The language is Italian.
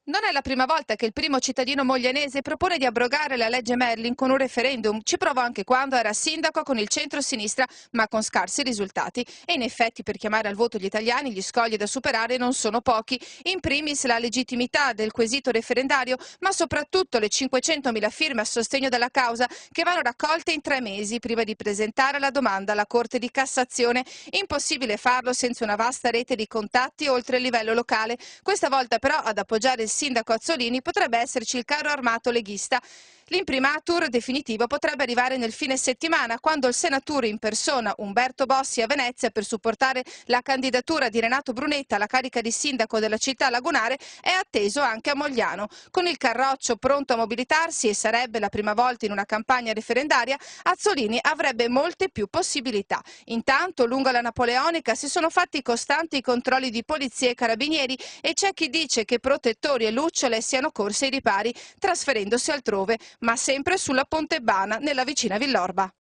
Non è la prima volta che il primo cittadino moglianese propone di abrogare la legge Merlin con un referendum. Ci provò anche quando era sindaco con il centro-sinistra, ma con scarsi risultati. E in effetti per chiamare al voto gli italiani gli scogli da superare non sono pochi. In primis la legittimità del quesito referendario, ma soprattutto le 500.000 firme a sostegno della causa che vanno raccolte in 3 mesi prima di presentare la domanda alla Corte di Cassazione. Impossibile farlo senza una vasta rete di contatti oltre il livello locale. Questa volta però ad appoggiare il sindaco Azzolini potrebbe esserci il carro armato leghista. L'imprimatur definitivo potrebbe arrivare nel fine settimana, quando il senatore in persona Umberto Bossi a Venezia per supportare la candidatura di Renato Brunetta alla carica di sindaco della città lagunare è atteso anche a Mogliano. Con il carroccio pronto a mobilitarsi, e sarebbe la prima volta in una campagna referendaria, Azzolini avrebbe molte più possibilità. Intanto lungo la Napoleonica si sono fatti costanti controlli di polizia e carabinieri e c'è chi dice che protettori e lucciole siano corse ai ripari, trasferendosi altrove, ma sempre sulla Pontebana, nella vicina Villorba.